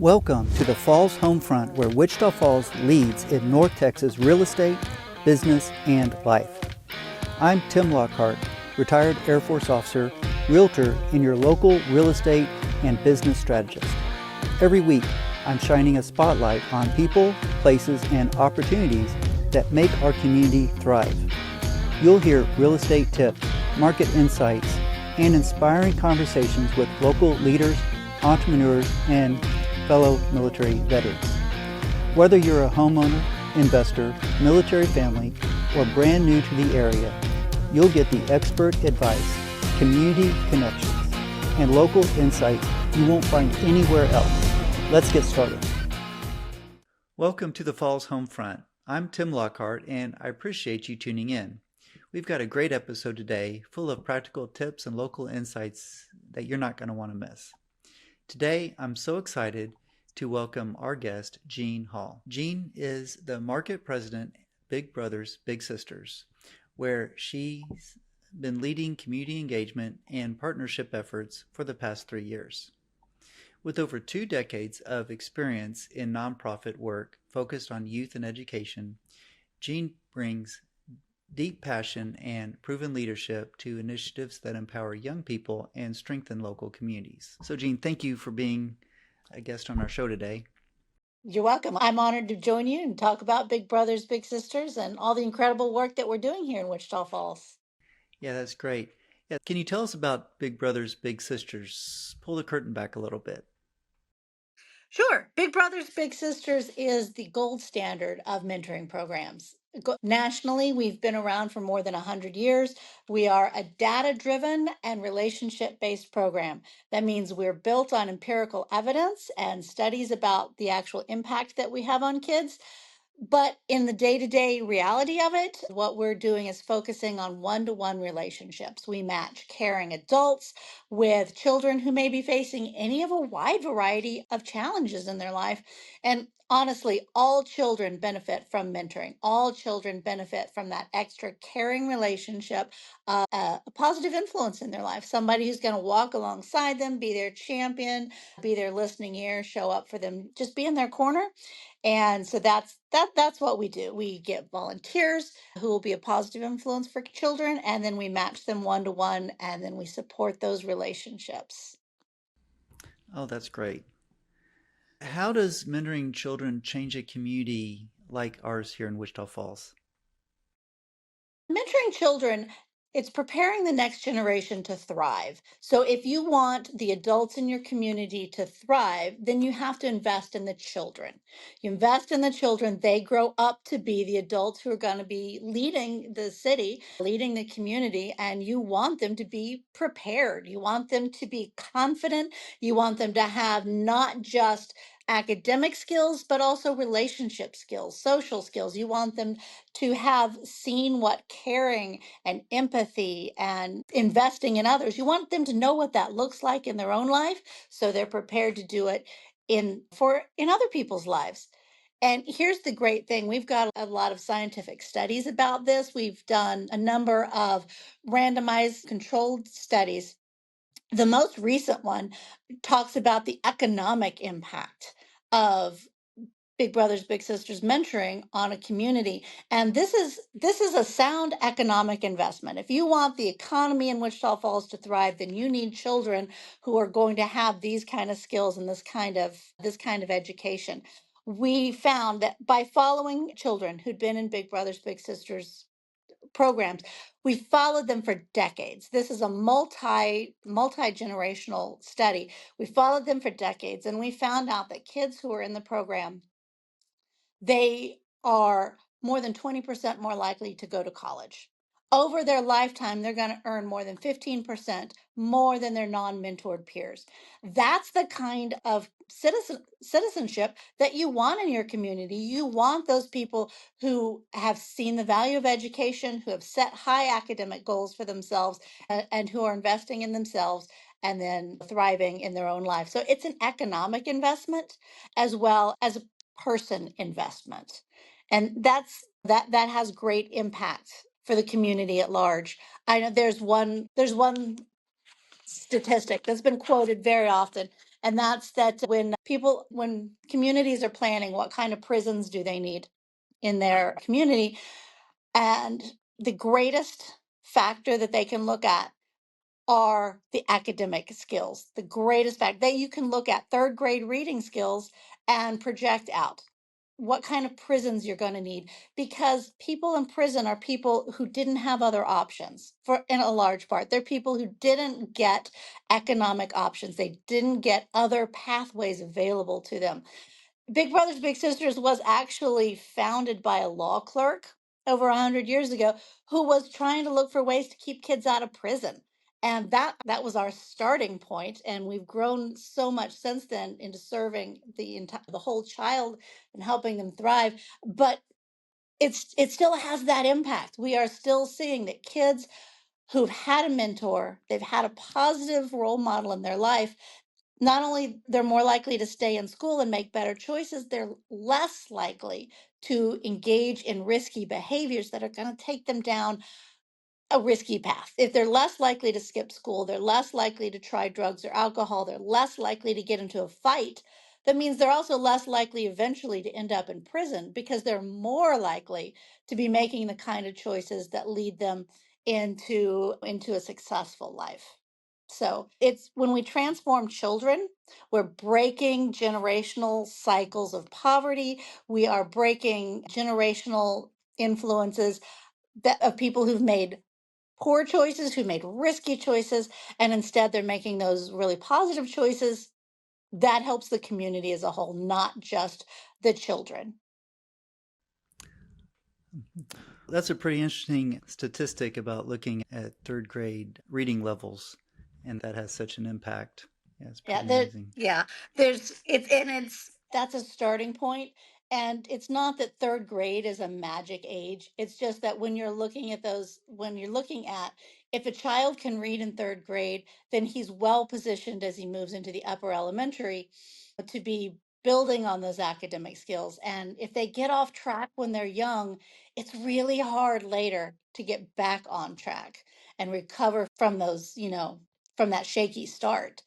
Welcome to the Falls Homefront, where Wichita Falls leads in North Texas real estate, business, and life. I'm Tim Lockhart, retired Air Force officer, realtor, and your local real estate and business strategist. Every week, I'm shining a spotlight on people, places, and opportunities that make our community thrive. You'll hear real estate tips, market insights, and inspiring conversations with local leaders, entrepreneurs, and fellow military veterans. Whether you're a homeowner, investor, military family, or brand new to the area, you'll get the expert advice, community connections, and local insights you won't find anywhere else. Let's get started. Welcome to the Falls Homefront. I'm Tim Lockhart, and I appreciate you tuning in. We've got a great episode today full of practical tips and local insights that you're not going to want to miss. Today, I'm so excited to welcome our guest, Jean Hall. Jean is the market president, Big Brothers Big Sisters, where she's been leading community engagement and partnership efforts for the past 3 years. With over 2 decades of experience in nonprofit work focused on youth and education, Jean brings deep passion and proven leadership to initiatives that empower young people and strengthen local communities. So Jean, thank you for being a guest on our show today. You're welcome. I'm honored to join you and talk about Big Brothers Big Sisters and all the incredible work that we're doing here in Wichita Falls. Yeah, that's great. Yeah, can you tell us about Big Brothers Big Sisters? Pull the curtain back a little bit. Sure. Big Brothers Big Sisters is the gold standard of mentoring programs. Nationally, we've been around for more than 100 years. We are a data-driven and relationship-based program. That means we're built on empirical evidence and studies about the actual impact that we have on kids. But in the day-to-day reality of it, what we're doing is focusing on one-to-one relationships. We match caring adults with children who may be facing any of a wide variety of challenges in their life. And honestly, all children benefit from mentoring. All children benefit from that extra caring relationship, a positive influence in their life. Somebody who's going to walk alongside them, be their champion, be their listening ear, show up for them, just be in their corner. And so that's what we do. We get volunteers who will be a positive influence for children, and then we match them one to one, and then we support those relationships. Oh, that's great. How does mentoring children change a community like ours here in Wichita Falls? Mentoring children, it's preparing the next generation to thrive. So if you want the adults in your community to thrive, then you have to invest in the children. You invest in the children, they grow up to be the adults who are going to be leading the city, leading the community, and you want them to be prepared. You want them to be confident. You want them to have not just academic skills, but also relationship skills, social skills. You want them to have seen what caring and empathy and investing in others, you want them to know what that looks like in their own life, so they're prepared to do it in other people's lives. And here's the great thing. We've got a lot of scientific studies about this. We've done a number of randomized controlled studies. The most recent one talks about the economic impact of Big Brothers Big Sisters mentoring on a community. And this is a sound economic investment. If you want the economy in Wichita Falls to thrive, then you need children who are going to have these kind of skills and this kind of education. We found that by following children who'd been in Big Brothers Big Sisters programs, we followed them for decades. This is a multi-generational study. We followed them for decades, and we found out that kids who are in the program, they are more than 20% more likely to go to college. Over their lifetime, they're going to earn more than 15% more than their non-mentored peers. That's the kind of citizenship that you want in your community. You want those people who have seen the value of education, who have set high academic goals for themselves, and who are investing in themselves and then thriving in their own life. So it's an economic investment as well as a person investment. And that has great impact for the community at large. I know there's one statistic that's been quoted very often, And that's that when communities are planning what kind of prisons do they need in their community, and the greatest factor that they can look at are the academic skills. The greatest fact that you can look at third grade reading skills and project out what kind of prisons you're going to need, because people in prison are people who didn't have other options. For in a large part, they're people who didn't get economic options. They didn't get other pathways available to them. Big Brothers Big Sisters was actually founded by a law clerk over 100 years ago who was trying to look for ways to keep kids out of prison. And that was our starting point, and we've grown so much since then into serving the whole child and helping them thrive. But it still has that impact. We are still seeing that kids who've had a mentor, they've had a positive role model in their life, not only they're more likely to stay in school and make better choices, they're less likely to engage in risky behaviors that are going to take them down a risky path. If they're less likely to skip school, they're less likely to try drugs or alcohol, they're less likely to get into a fight. That means they're also less likely eventually to end up in prison, because they're more likely to be making the kind of choices that lead them into a successful life. So it's when we transform children, we're breaking generational cycles of poverty. We are breaking generational influences of people who've made poor choices, who made risky choices, and instead they're making those really positive choices. That helps the community as a whole, not just the children. That's a pretty interesting statistic about looking at third grade reading levels, and that has such an impact. Yeah, it's Yeah, pretty amazing. it's that's a starting point. And it's not that third grade is a magic age. It's just that when you're looking at if a child can read in third grade, then he's well positioned as he moves into the upper elementary to be building on those academic skills. And if they get off track when they're young, it's really hard later to get back on track and recover from from that shaky start.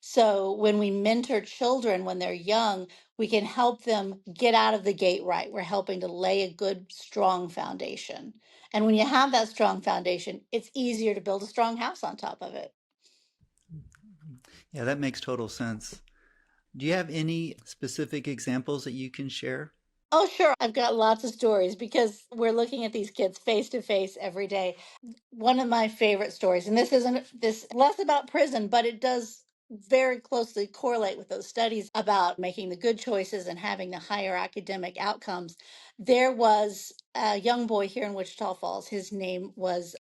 So when we mentor children when they're young, we can help them get out of the gate right. We're helping to lay a good, strong foundation. And when you have that strong foundation, it's easier to build a strong house on top of it. Yeah, that makes total sense. Do you have any specific examples that you can share? Oh, sure. I've got lots of stories because we're looking at these kids face to face every day. One of my favorite stories, and this isn't this less about prison, but it does very closely correlate with those studies about making the good choices and having the higher academic outcomes. There was a young boy here in Wichita Falls. His name was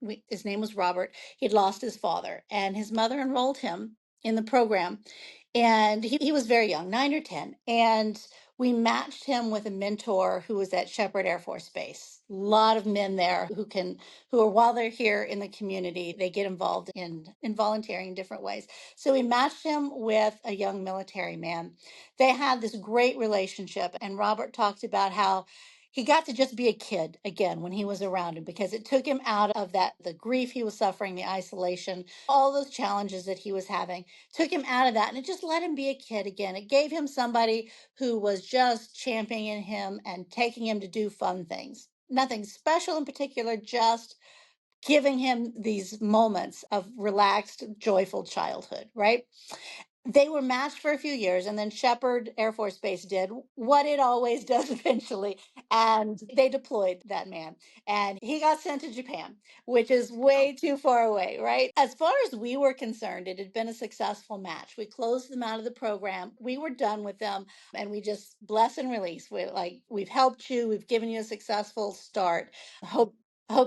Robert. He'd lost his father, and his mother enrolled him in the program. And he was very young, 9 or 10. And we matched him with a mentor who was at Shepherd Air Force Base. A lot of men there who are, while they're here in the community, they get involved in volunteering in different ways. So we matched him with a young military man. They had this great relationship, and Robert talked about how he got to just be a kid again when he was around him, because it took him out of the grief he was suffering, the isolation, all those challenges that he was having, took him out of that, and it just let him be a kid again. It gave him somebody who was just championing him and taking him to do fun things. Nothing special in particular, just giving him these moments of relaxed, joyful childhood, right? They were matched for a few years, and then Shepherd Air Force Base did what it always does eventually, and they deployed that man, and he got sent to Japan, which is way too far away, right? As far as we were concerned, it had been a successful match. We closed them out of the program, we were done with them, and we just bless and release. We've helped you, we've given you a successful start. Hope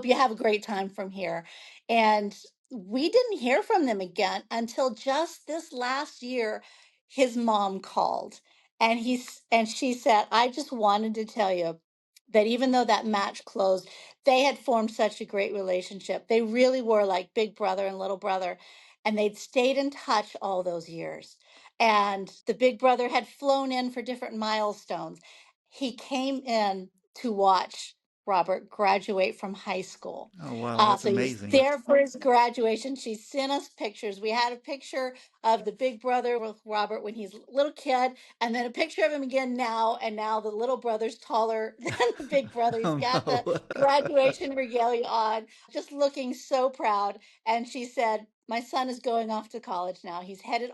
you have a great time from here. And we didn't hear from them again until just this last year. His mom called, and she said, "I just wanted to tell you that even though that match closed, they had formed such a great relationship. They really were like big brother and little brother, and they'd stayed in touch all those years. And the big brother had flown in for different milestones. He came in to watch Robert graduate from high school. Oh, wow, that's So he was amazing. there for his graduation. She sent us pictures. We had a picture of the big brother with Robert when he's a little kid, and then a picture of him again now. And now the little brother's taller than the big brother. He's Oh, got the no. graduation regalia on, just looking so proud. And she said, my son is going off to college now. He's headed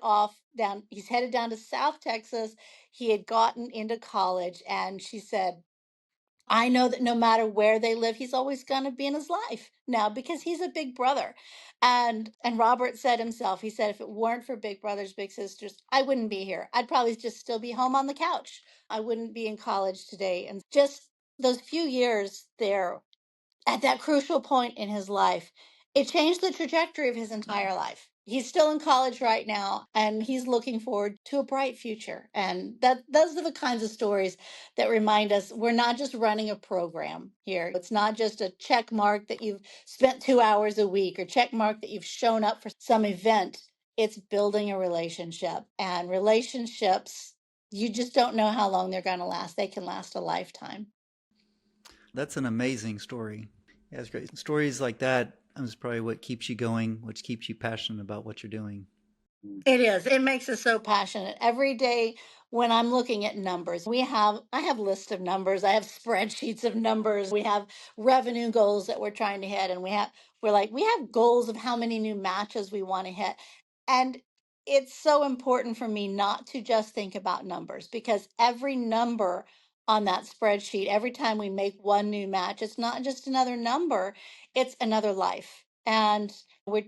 down to South Texas. He had gotten into college, and she said, I know that no matter where they live, he's always going to be in his life now because he's a big brother. And Robert said himself, he said, if it weren't for big brothers, big sisters, I wouldn't be here. I'd probably just still be home on the couch. I wouldn't be in college today. And just those few years there at that crucial point in his life, it changed the trajectory of his entire life. He's still in college right now, and he's looking forward to a bright future. And those are the kinds of stories that remind us we're not just running a program here. It's not just a check mark that you've spent 2 hours a week or check mark that you've shown up for some event. It's building a relationship, and relationships, you just don't know how long they're going to last. They can last a lifetime. That's an amazing story. Yeah, it's great. Stories like that is probably what keeps you going, which keeps you passionate about what you're doing. It is. It makes us so passionate. Every day when I'm looking at numbers, I have lists of numbers. I have spreadsheets of numbers. We have revenue goals that we're trying to hit, and we have goals of how many new matches we want to hit. And it's so important for me not to just think about numbers, because every number on that spreadsheet, every time we make one new match, it's not just another number, it's another life. And we're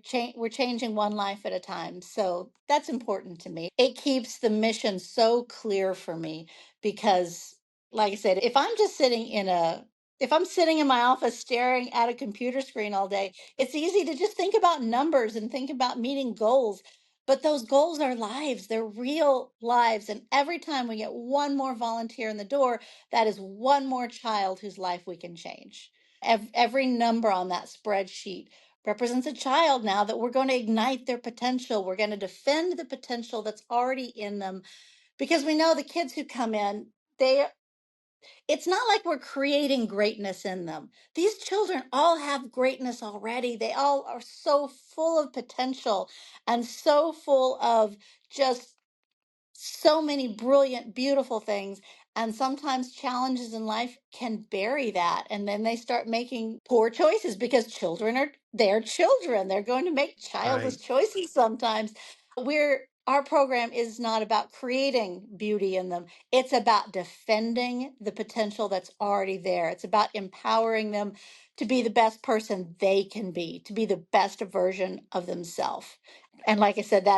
changing one life at a time. So that's important to me. It keeps the mission so clear for me because, like I said, if I'm sitting in my office staring at a computer screen all day, it's easy to just think about numbers and think about meeting goals. But those goals are lives, they're real lives. And every time we get one more volunteer in the door, that is one more child whose life we can change. Every number on that spreadsheet represents a child now that we're going to ignite their potential. We're going to defend the potential that's already in them because we know the kids who come in, they it's not like we're creating greatness in them. These children all have greatness already. They all are so full of potential and so full of just so many brilliant, beautiful things. And sometimes challenges in life can bury that. And then they start making poor choices because they're children. They're going to make childish Right. choices sometimes. Our program is not about creating beauty in them. It's about defending the potential that's already there. It's about empowering them to be the best person they can be, to be the best version of themselves. And like I said,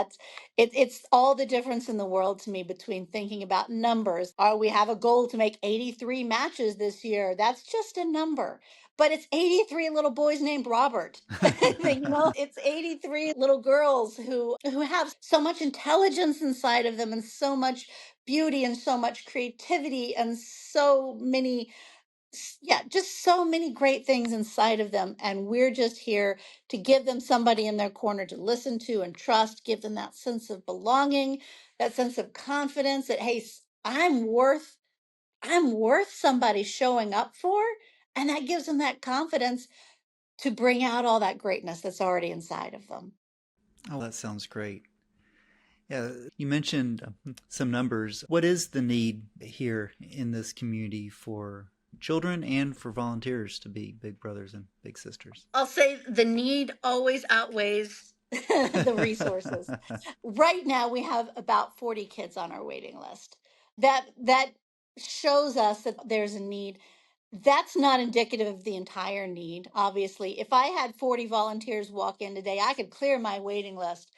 it's all the difference in the world to me between thinking about numbers. We have a goal to make 83 matches this year. That's just a number. But it's 83 little boys named Robert. It's 83 little girls who have so much intelligence inside of them and so much beauty and so much creativity and so many, yeah, just so many great things inside of them. And we're just here to give them somebody in their corner to listen to and trust, give them that sense of belonging, that sense of confidence that, hey, I'm worth somebody showing up for. And that gives them that confidence to bring out all that greatness that's already inside of them. Oh, that sounds great. Yeah, you mentioned some numbers. What is the need here in this community for children and for volunteers to be big brothers and big sisters? I'll say the need always outweighs the resources. Right now, we have about 40 kids on our waiting list. That shows us that there's a need. That's not indicative of the entire need. Obviously, if I had 40 volunteers walk in today, I could clear my waiting list,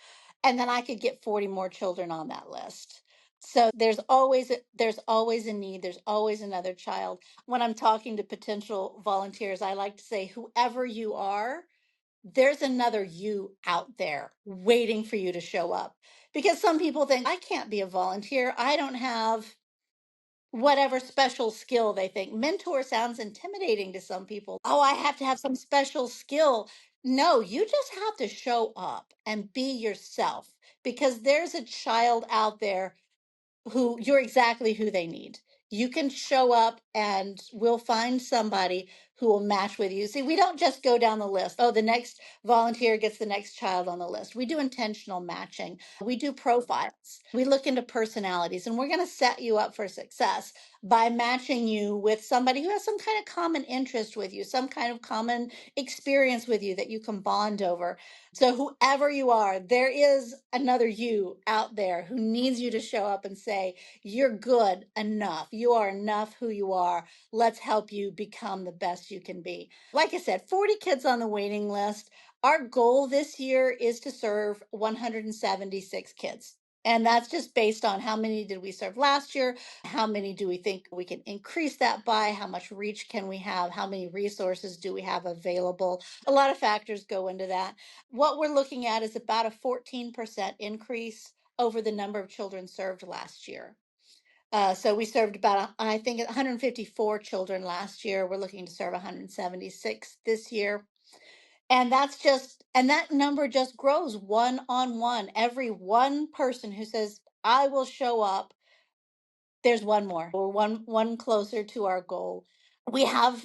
and then I could get 40 more children on that list. So there's always a need. There's always another child. When I'm talking to potential volunteers, I like to say, whoever you are, there's another you out there waiting for you to show up. Because some people think, I can't be a volunteer. I don't have whatever special skill they think. Mentor sounds intimidating to some people. Oh, I have to have some special skill. No, you just have to show up and be yourself because there's a child out there who you're exactly who they need. You can show up and we'll find somebody who will match with you. See, we don't just go down the list. Oh, the next volunteer gets the next child on the list. We do intentional matching. We do profiles. We look into personalities, and we're going to set you up for success by matching you with somebody who has some kind of common interest with you, some kind of common experience with you that you can bond over. So, whoever you are, there is another you out there who needs you to show up and say, you're good enough. You are enough who you are. Let's help you become the best you can be. Like I said, 40 kids on the waiting list. Our goal this year is to serve 176 kids. And that's just based on how many did we serve last year? How many do we think we can increase that by? How much reach can we have? How many resources do we have available? A lot of factors go into that. What we're looking at is about a 14% increase over the number of children served last year. So we served about, I think, 154 children last year. We're looking to serve 176 this year. And that number just grows one on one. Every one person who says, I will show up, there's one more. We're one closer to our goal.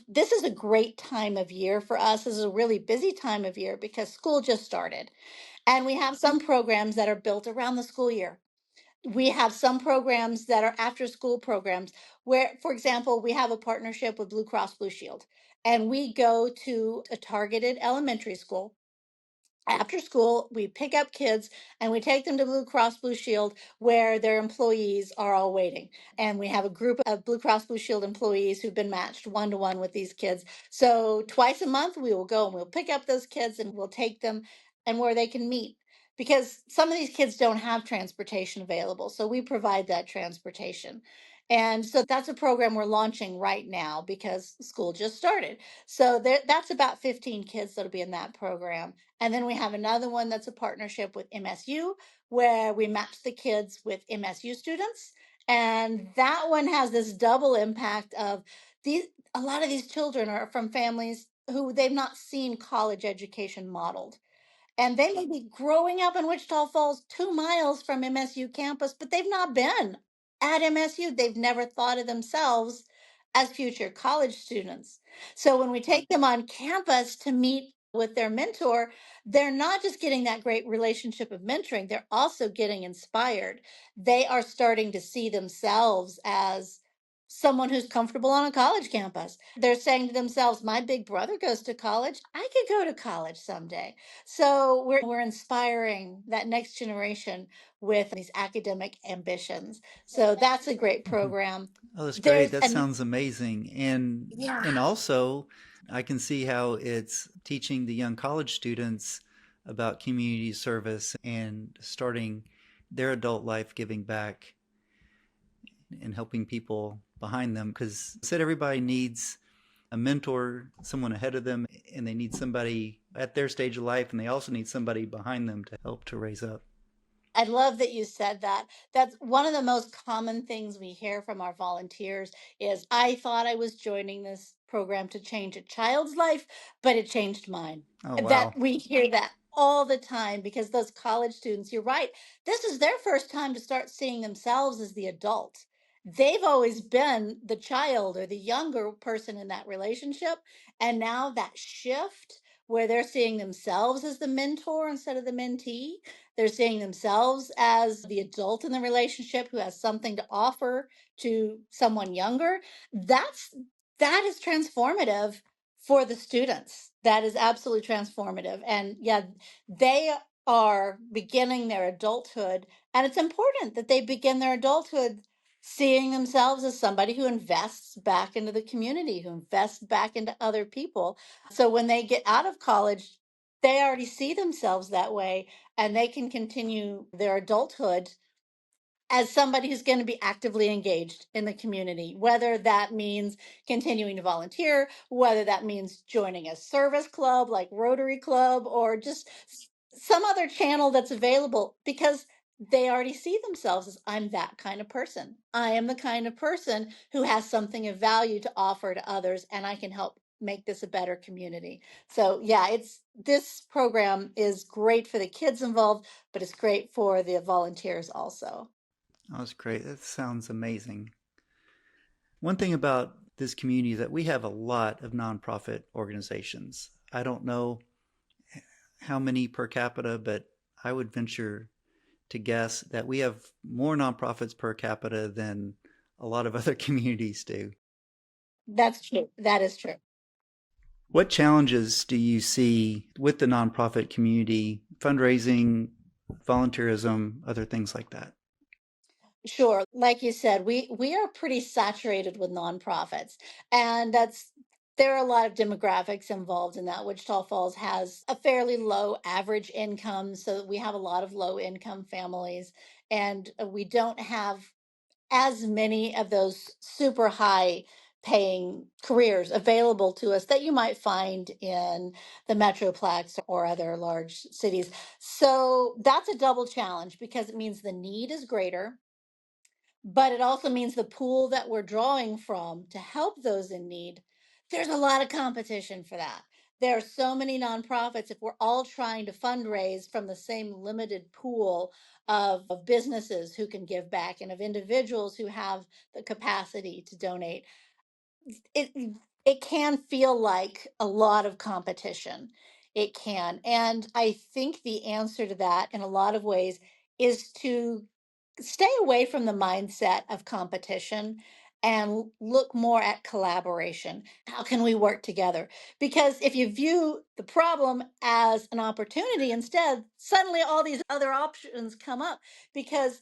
This is a great time of year for us. This is a really busy time of year because school just started. And we have some programs that are built around the school year. We have some programs that are after school programs where, for example, we have a partnership with Blue Cross Blue Shield, and we go to a targeted elementary school. After school, we pick up kids and we take them to Blue Cross Blue Shield where their employees are all waiting. And we have a group of Blue Cross Blue Shield employees who've been matched one to one with these kids. So twice a month, we will go and we'll pick up those kids and we'll take them and where they can meet. Because some of these kids don't have transportation available. So we provide that transportation. And so that's a program we're launching right now because school just started. So that's about 15 kids that'll be in that program. And then we have another one that's a partnership with MSU where we match the kids with MSU students. And that one has this double impact of a lot of these children are from families who they've not seen college education modeled. And they may be growing up in Wichita Falls, 2 miles from MSU campus, but they've not been at MSU. They've never thought of themselves as future college students. So when we take them on campus to meet with their mentor, they're not just getting that great relationship of mentoring, they're also getting inspired. They are starting to see themselves as someone who's comfortable on a college campus. They're saying to themselves, my big brother goes to college. I could go to college someday. So we're inspiring that next generation with these academic ambitions. So that's a great program. Oh, that's great. There's That an sounds amazing. And Yeah. also I can see how it's teaching the young college students about community service and starting their adult life giving back and helping people behind them because said everybody needs a mentor, someone ahead of them, and they need somebody at their stage of life, and they also need somebody behind them to help to raise up. I love that you said that. That's one of the most common things we hear from our volunteers is I thought I was joining this program to change a child's life, but it changed mine. Oh, That wow. we hear that all the time because those college students, you're right, this is their first time to start seeing themselves as the adult. They've always been the child or the younger person in that relationship. And now that shift where they're seeing themselves as the mentor instead of the mentee, they're seeing themselves as the adult in the relationship who has something to offer to someone younger. That is transformative for the students. That is absolutely transformative. And yeah, they are beginning their adulthood. And it's important that they begin their adulthood seeing themselves as somebody who invests back into the community, who invests back into other people. So when they get out of college, they already see themselves that way and they can continue their adulthood as somebody who's going to be actively engaged in the community, whether that means continuing to volunteer, whether that means joining a service club like Rotary Club, or just some other channel that's available because they already see themselves as I'm that kind of person. I am the kind of person who has something of value to offer to others, and I can help make this a better community. So yeah, it's this program is great for the kids involved, but it's great for the volunteers also. Oh, that's great. That sounds amazing. One thing about this community that we have a lot of nonprofit organizations. I don't know how many per capita, but I would venture to guess that we have more nonprofits per capita than a lot of other communities do. That's true. That is true. What challenges do you see with the nonprofit community, fundraising, volunteerism, other things like that? Sure. Like you said, we are pretty saturated with nonprofits, and there are a lot of demographics involved in that. Wichita Falls has a fairly low average income, so we have a lot of low income families, and we don't have as many of those super high paying careers available to us that you might find in the Metroplex or other large cities. So that's a double challenge because it means the need is greater, but it also means the pool that we're drawing from to help those in need, there's a lot of competition for that. There are so many nonprofits. If we're all trying to fundraise from the same limited pool of businesses who can give back and of individuals who have the capacity to donate, it it can feel like a lot of competition. It can. And I think the answer to that in a lot of ways is to stay away from the mindset of competition and look more at collaboration. How can we work together? Because if you view the problem as an opportunity instead, suddenly all these other options come up. Because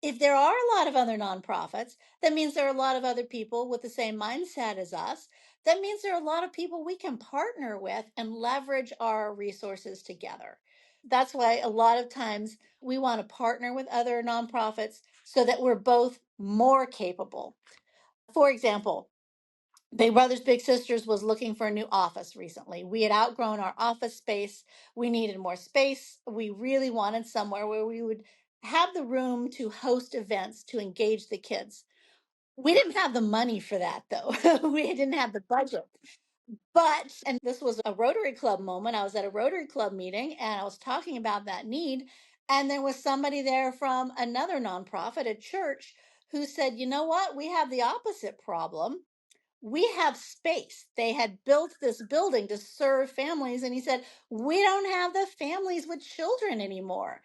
if there are a lot of other nonprofits, that means there are a lot of other people with the same mindset as us. That means there are a lot of people we can partner with and leverage our resources together. That's why a lot of times we want to partner with other nonprofits so that we're both more capable. For example, Big Brothers Big Sisters was looking for a new office recently. We had outgrown our office space. We needed more space. We really wanted somewhere where we would have the room to host events to engage the kids. We didn't have the money for that though. We didn't have the budget. And this was a Rotary Club moment. I was at a Rotary Club meeting and I was talking about that need. And there was somebody there from another nonprofit, a church, who said, you know what? We have the opposite problem. We have space. They had built this building to serve families. And he said, we don't have the families with children anymore.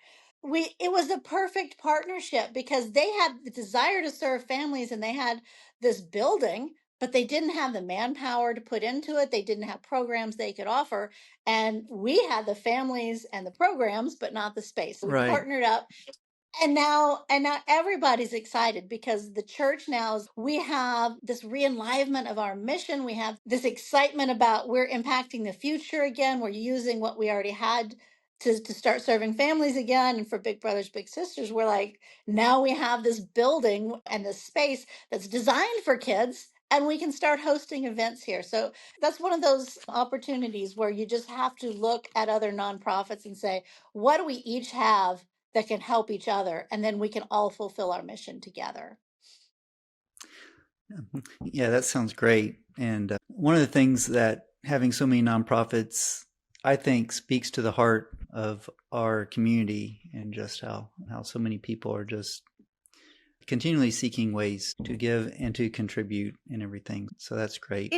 It was a perfect partnership because they had the desire to serve families and they had this building, but they didn't have the manpower to put into it. They didn't have programs they could offer. And we had the families and the programs, but not the space. So we Right. partnered up, and now everybody's excited because the church now we have this re-enlivenment of our mission. We have this excitement about we're impacting the future again. We're using what we already had to start serving families again. And for Big Brothers Big Sisters, we're like, now we have this building and this space that's designed for kids and we can start hosting events here. So that's one of those opportunities where you just have to look at other nonprofits and say, what do we each have that can help each other, and then we can all fulfill our mission together. Yeah, that sounds great. And one of the things that having so many nonprofits, I think, speaks to the heart of our community and just how so many people are just continually seeking ways to give and to contribute and everything. So that's great.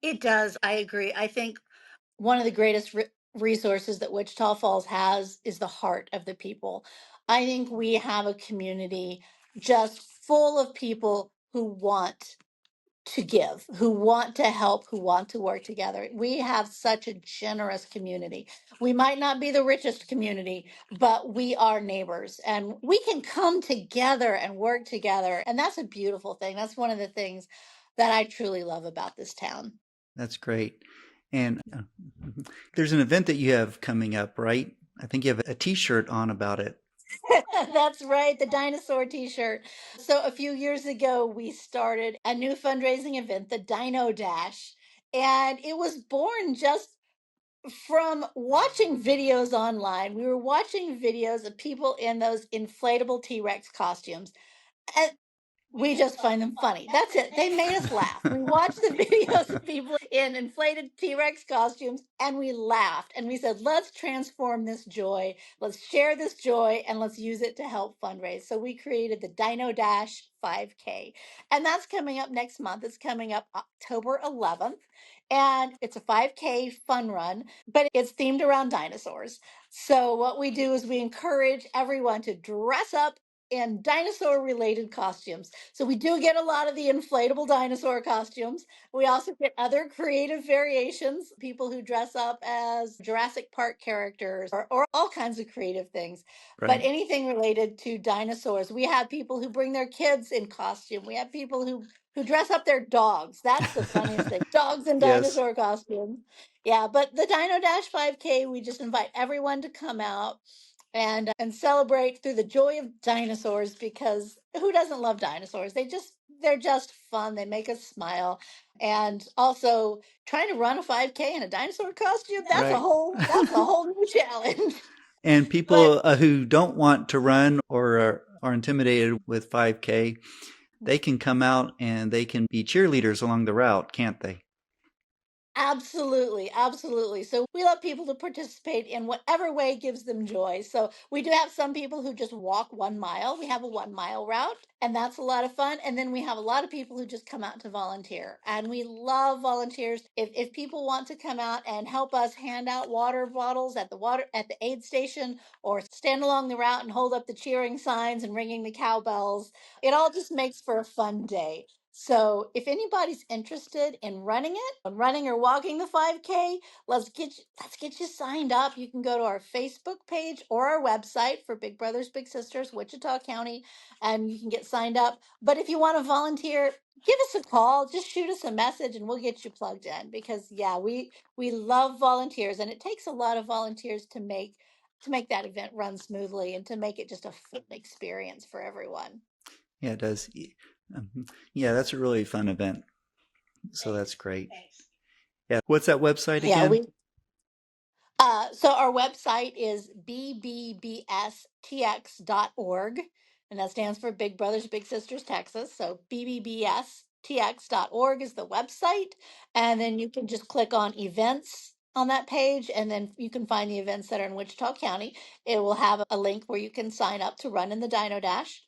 It does. I agree. I think one of the greatest resources that Wichita Falls has is the heart of the people. I think we have a community just full of people who want to give, who want to help, who want to work together. We have such a generous community. We might not be the richest community, but we are neighbors and we can come together and work together. And that's a beautiful thing. That's one of the things that I truly love about this town. That's great. And there's an event that you have coming up, right? I think you have a t-shirt on about it. That's right, the dinosaur t shirt. So, a few years ago, we started a new fundraising event, the Dino Dash. And it was born just from watching videos online. We were watching videos of people in those inflatable T Rex costumes. And We just find them funny. That's it. They made us laugh. We watched the videos of people in inflated T-Rex costumes and we laughed and we said, let's transform this joy. Let's share this joy and let's use it to help fundraise. So we created the Dino Dash 5K. And that's coming up next month. It's coming up October 11th. And it's a 5K fun run, but it's themed around dinosaurs. So what we do is we encourage everyone to dress up in dinosaur related costumes. So we do get a lot of the inflatable dinosaur costumes. We also get other creative variations, people who dress up as Jurassic Park characters or all kinds of creative things. Right. But anything related to dinosaurs. We have people who bring their kids in costume. We have people who dress up their dogs. That's the funniest thing. Dogs in dinosaur costumes. Yeah, but the Dino Dash 5K, we just invite everyone to come out and celebrate through the joy of dinosaurs, because who doesn't love dinosaurs? They're just fun. They make us smile. And also trying to run a 5K in a dinosaur costume, that's a whole new challenge. And people who don't want to run or are intimidated with 5K, they can come out and they can be cheerleaders along the route, can't they? Absolutely, absolutely. So we love people to participate in whatever way gives them joy. So we do have some people who just walk 1 mile. We have a 1 mile route, and that's a lot of fun. And then we have a lot of people who just come out to volunteer. And we love volunteers. If people want to come out and help us hand out water bottles at the aid station, or stand along the route and hold up the cheering signs and ringing the cowbells, it all just makes for a fun day. So if anybody's interested in running or walking the 5K, let's get you signed up. You can go to our Facebook page or our website for Big Brothers Big Sisters Wichita County, and you can get signed up. But if you want to volunteer, give us a call. Just shoot us a message and we'll get you plugged in, because we love volunteers, and it takes a lot of volunteers to make that event run smoothly and to make it just a fun experience for everyone. Yeah, it does. Yeah, that's a really fun event. So that's great. Yeah. What's that website again? So our website is bbbstx.org, and that stands for Big Brothers Big Sisters Texas. So bbbstx.org is the website, and then you can just click on events on that page, and then you can find the events that are in Wichita County. It will have a link where you can sign up to run in the Dino Dash,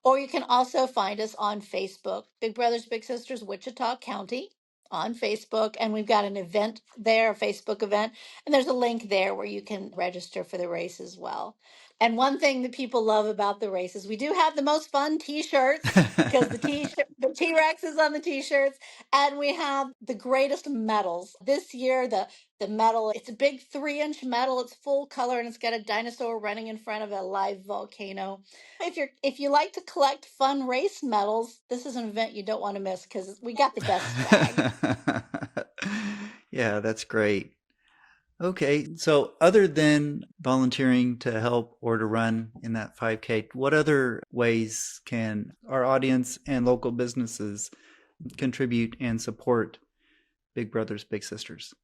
or you can also find us on Facebook, Big Brothers Big Sisters Wichita County on Facebook, and we've got an event there, a Facebook event, and there's a link there where you can register for the race as well. And one thing that people love about the race is we do have the most fun T-shirts, because the T-Rex is on the T-shirts, and we have the greatest medals. This year, the medal, it's a big 3-inch medal. It's full color, and it's got a dinosaur running in front of a live volcano. If you like to collect fun race medals, this is an event you don't want to miss, because we got the best swag. Yeah, that's great. Okay, so other than volunteering to help or to run in that 5K, what other ways can our audience and local businesses contribute and support Big Brothers Big Sisters?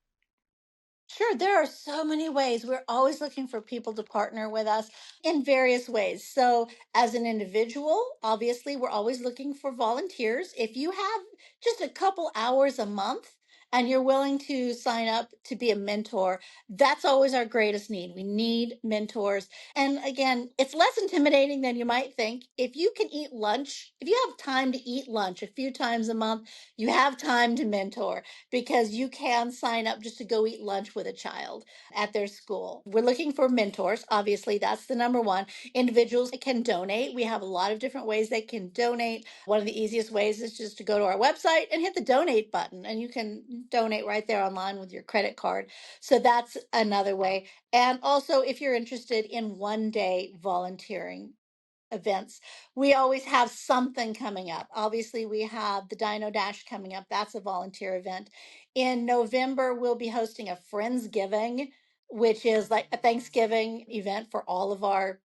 Sure, there are so many ways. We're always looking for people to partner with us in various ways. So, as an individual, obviously, we're always looking for volunteers. If you have just a couple hours a month and you're willing to sign up to be a mentor, that's always our greatest need. We need mentors. And again, it's less intimidating than you might think. If you can eat lunch, if you have time to eat lunch a few times a month, you have time to mentor, because you can sign up just to go eat lunch with a child at their school. We're looking for mentors. Obviously, that's the number one. Individuals can donate. We have a lot of different ways they can donate. One of the easiest ways is just to go to our website and hit the donate button, and you can donate right there online with your credit card. So that's another way. And also, if you're interested in one-day volunteering events, we always have something coming up. Obviously, we have the Dino Dash coming up. That's a volunteer event. In November, we'll be hosting a Friendsgiving, which is like a Thanksgiving event for all of our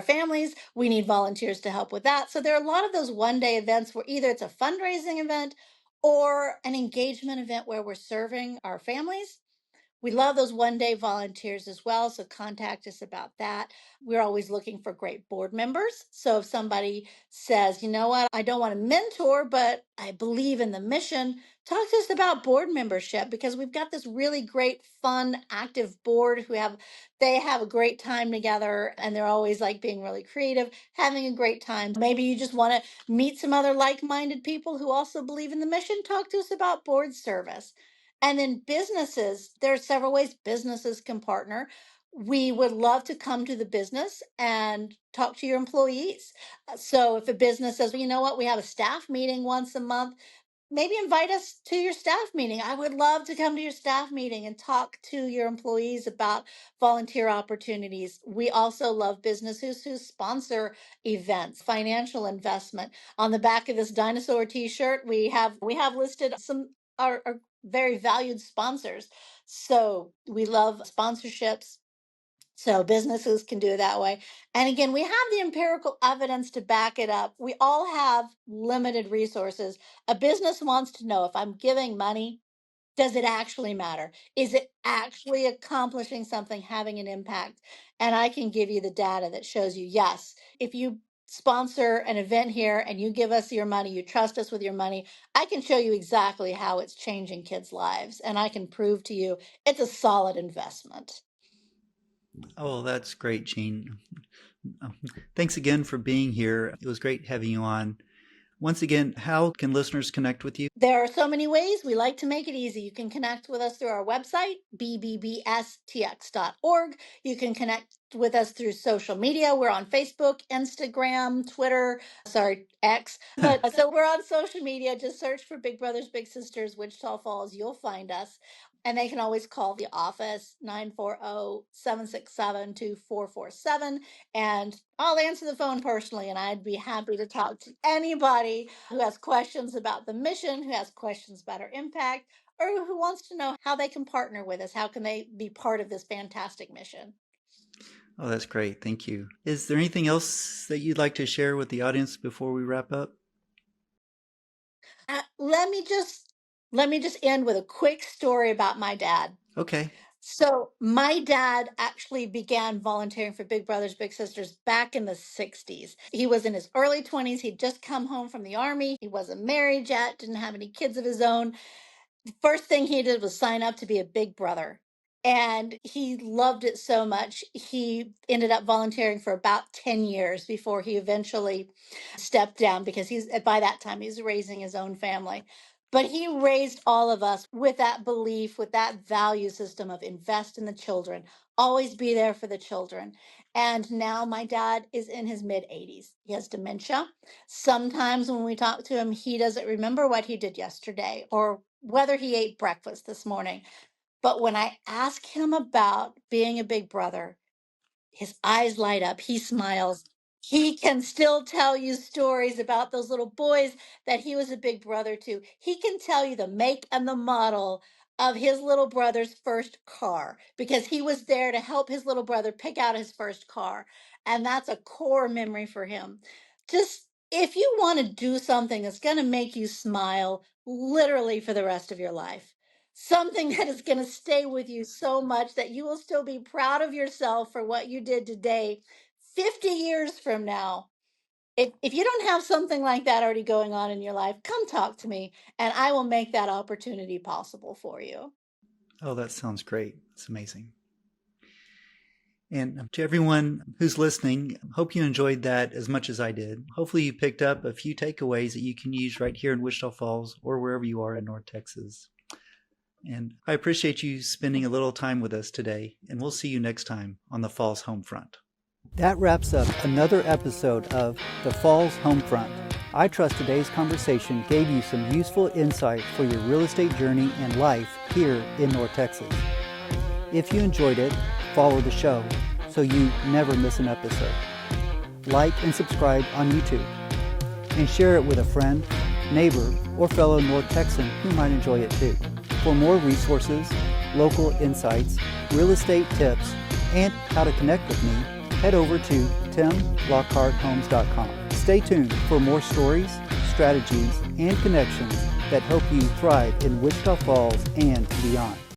families. We need volunteers to help with that. So there are a lot of those one-day events where either it's a fundraising event or an engagement event where we're serving our families. We love those one-day volunteers as well, so contact us about that. We're always looking for great board members. So if somebody says, you know what, I don't want to mentor, but I believe in the mission, talk to us about board membership, because we've got this really great, fun, active board they have a great time together, and they're always like being really creative, having a great time. Maybe you just want to meet some other like-minded people who also believe in the mission. Talk to us about board service. And then businesses, there are several ways businesses can partner. We would love to come to the business and talk to your employees. So if a business says, well, you know what, we have a staff meeting once a month, maybe invite us to your staff meeting. I would love to come to your staff meeting and talk to your employees about volunteer opportunities. We also love businesses who sponsor events, financial investment. On the back of this dinosaur t-shirt, we have listed some our very valued sponsors. So we love sponsorships. So businesses can do it that way. And again, we have the empirical evidence to back it up. We all have limited resources. A business wants to know, if I'm giving money, does it actually matter? Is it actually accomplishing something, having an impact? And I can give you the data that shows you, yes, if you sponsor an event here and you give us your money, you trust us with your money, I can show you exactly how it's changing kids' lives. And I can prove to you it's a solid investment. Oh, that's great, Jean. Thanks again for being here. It was great having you on. Once again, how can listeners connect with you? There are so many ways. We like to make it easy. You can connect with us through our website, bbbstx.org. You can connect with us through social media. We're on Facebook, Instagram, Twitter, X. But so we're on social media. Just search for Big Brothers Big Sisters Wichita Falls. You'll find us. And they can always call the office, 940-767-2447. And I'll answer the phone personally, and I'd be happy to talk to anybody who has questions about the mission, who has questions about our impact, or who wants to know how they can partner with us. How can they be part of this fantastic mission? Oh, that's great. Thank you. Is there anything else that you'd like to share with the audience before we wrap up? Let me just end with a quick story about my dad. Okay. So my dad actually began volunteering for Big Brothers Big Sisters back in the 60s. He was in his early 20s. He'd just come home from the Army. He wasn't married yet, didn't have any kids of his own. The first thing he did was sign up to be a big brother. And he loved it so much. He ended up volunteering for about 10 years before he eventually stepped down, because by that time he's raising his own family. But he raised all of us with that belief, with that value system of invest in the children, always be there for the children. And now my dad is in his mid 80s. He has dementia. Sometimes when we talk to him, he doesn't remember what he did yesterday or whether he ate breakfast this morning. But when I ask him about being a big brother, his eyes light up. He smiles. He can still tell you stories about those little boys that he was a big brother to. He can tell you the make and the model of his little brother's first car, because he was there to help his little brother pick out his first car. And that's a core memory for him. Just if you want to do something that's going to make you smile literally for the rest of your life, something that is going to stay with you so much that you will still be proud of yourself for what you did today, 50 years from now. If you don't have something like that already going on in your life, come talk to me and I will make that opportunity possible for you. Oh, that sounds great. It's amazing. And to everyone who's listening, hope you enjoyed that as much as I did. Hopefully you picked up a few takeaways that you can use right here in Wichita Falls or wherever you are in North Texas. And I appreciate you spending a little time with us today, and we'll see you next time on the Falls Homefront. That wraps up another episode of the Falls Homefront. I trust today's conversation gave you some useful insight for your real estate journey and life here in North Texas. If you enjoyed it, follow the show so you never miss an episode. Like and subscribe on YouTube, and share it with a friend, neighbor, or fellow North Texan who might enjoy it too. For more resources, local insights, real estate tips, and how to connect with me, head over to timlockharthomes.com. Stay tuned for more stories, strategies, and connections that help you thrive in Wichita Falls and beyond.